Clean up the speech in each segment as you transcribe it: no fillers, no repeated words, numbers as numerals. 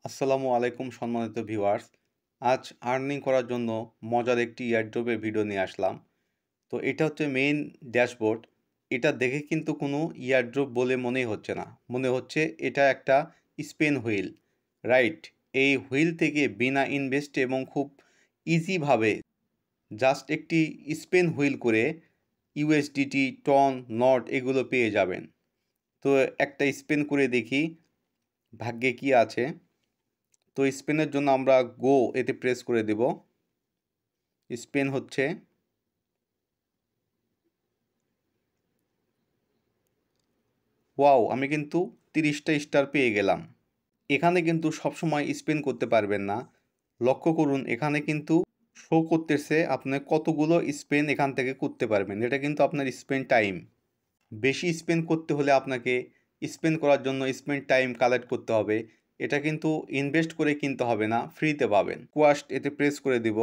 আসসালামু আলাইকুম সম্মানিত ভিউয়ার্স। আজ আর্নিং করার জন্য মজার একটি এয়ারড্রপের ভিডিও নিয়ে আসলাম। তো এটা হচ্ছে মেইন ড্যাশবোর্ড। এটা দেখে কিন্তু কোনো এয়ারড্রপ বলে মনেই হচ্ছে না। মনে হচ্ছে এটা একটা স্পিন হুইল, রাইট? এই হুইল থেকে বিনা ইনভেস্টে এবং খুব ইজিভাবে জাস্ট একটি স্পিন হুইল করে ইউএসডিটি, টন, নট এগুলো পেয়ে যাবেন। তো একটা স্পিন করে দেখি ভাগ্যে কি আছে। তো স্পেনের জন্য আমরা গো এতে প্রেস করে দেব। স্পেন হচ্ছে, ওয়াও, আমি কিন্তু 30টা স্টার পেয়ে গেলাম। এখানে কিন্তু সবসময় স্পেন করতে পারবেন না। লক্ষ্য করুন, এখানে কিন্তু শো করতেছে আপনি কতগুলো স্পেন এখান থেকে করতে পারবেন। এটা কিন্তু আপনার স্পেন টাইম। বেশি স্পেন করতে হলে আপনাকে স্পেন করার জন্য স্পেন টাইম কালেক্ট করতে হবে। এটা কিন্তু ইনভেস্ট করে কিনতে হবে না, ফ্রিতে পাবেন। কোয়াস্ট এতে প্রেস করে দিব।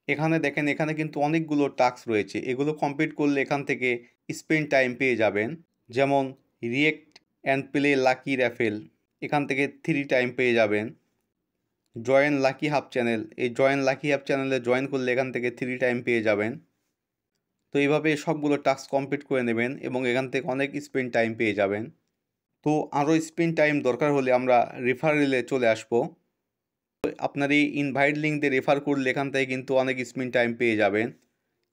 এখানে দেখেন, এখানে কিন্তু অনেকগুলো টাস্ক রয়েছে। এগুলো কমপ্লিট করলে এখান থেকে স্পেন টাইম পেয়ে যাবেন। যেমন react and play lucky raffle, এখান থেকে 3 টাইম পেয়ে যাবেন। জয়েন লাকি হাব চ্যানেল, এই জয়েন লাকি হাব চ্যানেলে জয়েন করলে এখান থেকে 3 টাইম পেয়ে যাবেন। তো এইভাবে সবগুলো টাস্ক কমপ্লিট করে নেবেন এবং এখান থেকে অনেক স্পেন টাইম পেয়ে যাবেন। তো আরও স্পেন টাইম দরকার হলে আমরা রেফারেলে চলে আসবো। আপনার এই ইনভাইট লিঙ্ক দিয়ে রেফার করলে এখান থেকে কিন্তু অনেক স্পিন টাইম পেয়ে যাবেন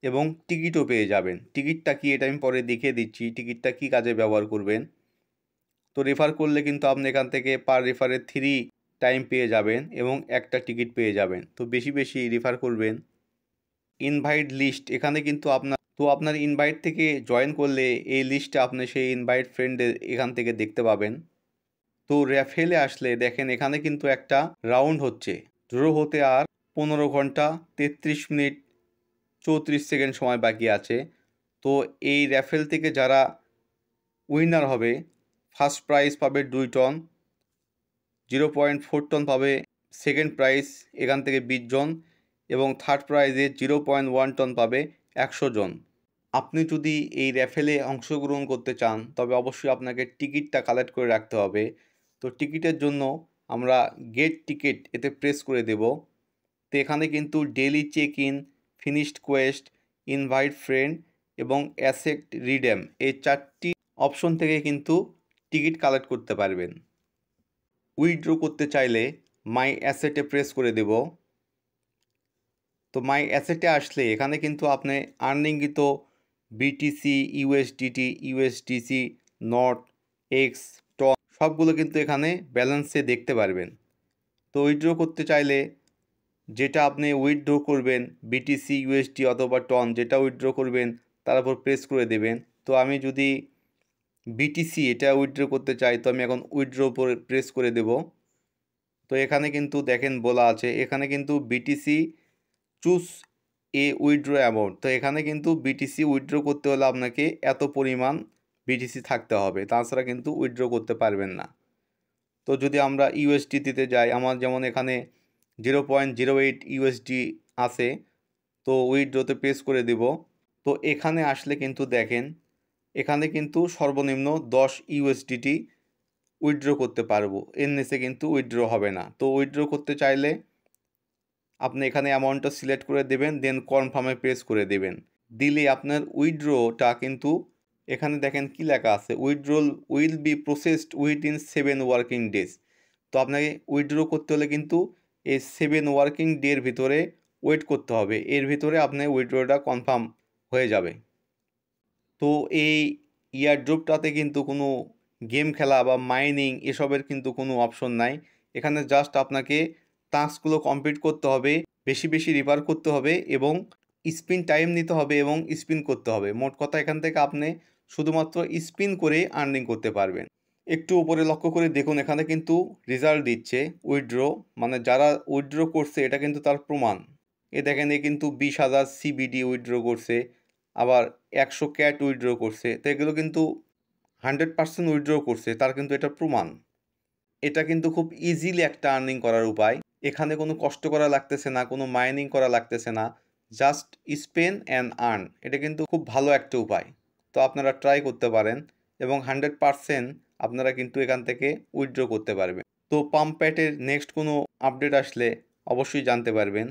এবং টিকিটও পেয়ে যাবেন। টিকিটটা কি এটা আমি পরে দেখিয়ে দিচ্ছি, টিকিটটা কি কাজে ব্যবহার করবেন। তো রেফার করলে কিন্তু আপনি এখান থেকে পার রেফারে 3 টাইম পেয়ে যাবেন এবং একটা টিকিট পেয়ে যাবেন। তো বেশি বেশি রেফার করবেন। ইনভাইট লিস্ট, এখানে কিন্তু আপনার ইনভাইট থেকে জয়েন করলে এই লিস্টে আপনি সেই ইনভাইট ফ্রেন্ডের এখান থেকে দেখতে পাবেন। তো র্যাফেলে আসলে দেখেন, এখানে কিন্তু একটা রাউন্ড হচ্ছে। ড্র হতে আর 15 ঘন্টা 33 মিনিট 34 সেকেন্ড সময় বাকি আছে। তো এই র্যাফেল থেকে যারা উইনার হবে, ফার্স্ট প্রাইজ পাবে 2 টন, 0.4 টন পাবে সেকেন্ড প্রাইজ, এখান থেকে 20 জন, এবং থার্ড প্রাইজে 0.1 টন পাবে 100 জন। আপনি যদি এই র্যাফেলে অংশগ্রহণ করতে চান তবে অবশ্যই আপনাকে টিকিটটা কালেক্ট করে রাখতে হবে। তো টিকিটের জন্য আমরা গেট টিকিট এতে প্রেস করে দেব। তো এখানে কিন্তু daily check in, finished quest, invite friend এবং অ্যাসেট রিডেম, এই 4টি অপশন থেকে কিন্তু টিকিট কালেক্ট করতে পারবেন। উইথড্র করতে চাইলে মাই অ্যাসেটে প্রেস করে দেব। তো মাই অ্যাসেটে আসলে এখানে কিন্তু আপনি আর্নিংকৃত BTC, USDT, USDC, NOT, X, TON সবগুলো কিন্তু এখানে ব্যালেন্সে দেখতে পারবেন। তো উইথড্র করতে চাইলে যেটা আপনি উইথড্র করবেন, বিটিসি, ইউএসডি অথবা টন, যেটা উইথড্র করবেন তার উপর প্রেস করে দেবেন। তো আমি যদি বিটিসি এটা উইথড্র করতে চাই তো আমি এখন উইথড্র উপরে প্রেস করে দেব। তো এখানে কিন্তু দেখেন বলা আছে, এখানে কিন্তু BTC choose a withdraw amount. তো এখানে কিন্তু বিটিসি উইথড্র করতে হলে আপনাকে এত পরিমাণ বিটিসি থাকতে হবে, তাছাড়া কিন্তু উইথড্র করতে পারবেন না। তো যদি আমরা ইউএসডি দিতে যাই, আমার যেমন এখানে 0.08 ইউএসডি আছে, তো উইথড্রতে প্রেস করে দেব। তো এখানে আসলে কিন্তু দেখেন, এখানে কিন্তু সর্বনিম্ন 10 ইউএসডিটি উইথড্র করতে পারবো, এর নিচে কিন্তু উইথড্র হবে না। তো উইথড্র করতে চাইলে আপনি এখানে অ্যামাউন্টটা সিলেক্ট করে দেবেন, দেন কনফার্মে প্রেস করে দেবেন। দিলে আপনার উইথড্রটা কিন্তু এখানে দেখেন কি লেখা আছে, withdrawal will be processed within 7 working days. তো আপনাকে উইথড্র করতে হলে কিন্তু এই 7 ওয়ার্কিং ডের ভিতরে ওয়েট করতে হবে, এর ভিতরে আপনার উইথড্রটা কনফার্ম হয়ে যাবে। তো এই ইয়ারড্রপটাতে কিন্তু কোনো গেম খেলা বা মাইনিং এসবের কিন্তু কোনো অপশন নাই। এখানে জাস্ট আপনাকে টাস্কগুলো কমপ্লিট করতে হবে, বেশি বেশি রিফার করতে হবে এবং স্পিন টাইম নিতে হবে এবং স্পিন করতে হবে। মোট কথা এখান থেকে আপনি শুধুমাত্র স্পিন করে আর্নিং করতে পারবেন। একটু উপরে লক্ষ্য করে দেখুন, এখানে কিন্তু রেজাল্ট দিচ্ছে উইথড্র, মানে যারা উইথড্র করছে এটা কিন্তু তার প্রমাণ। এ দেখেন, এ কিন্তু 20,000 সিবিডি উইথড্র করছে, আবার 100 ক্যাট উইথড্র করছে। তো এগুলো কিন্তু 100% উইথড্র করছে, তার কিন্তু এটা প্রমাণ। এটা কিন্তু খুব ইজিলি একটা আর্নিং করার উপায়। এখানে কোনো কষ্ট করা লাগতেছে না, কোনো মাইনিং করা লাগতেছে না, জাস্ট স্পেন অ্যান্ড আর্ন। এটা কিন্তু খুব ভালো একটা উপায়। তো আপনারা ট্রাই করতে পারেন এবং 100% আপনারা কিন্তু এখান থেকে উইথড্র করতে পারবেন। তো পাম্প প্যাটের নেক্সট কোনো আপডেট আসলে অবশ্যই জানতে পারবেন।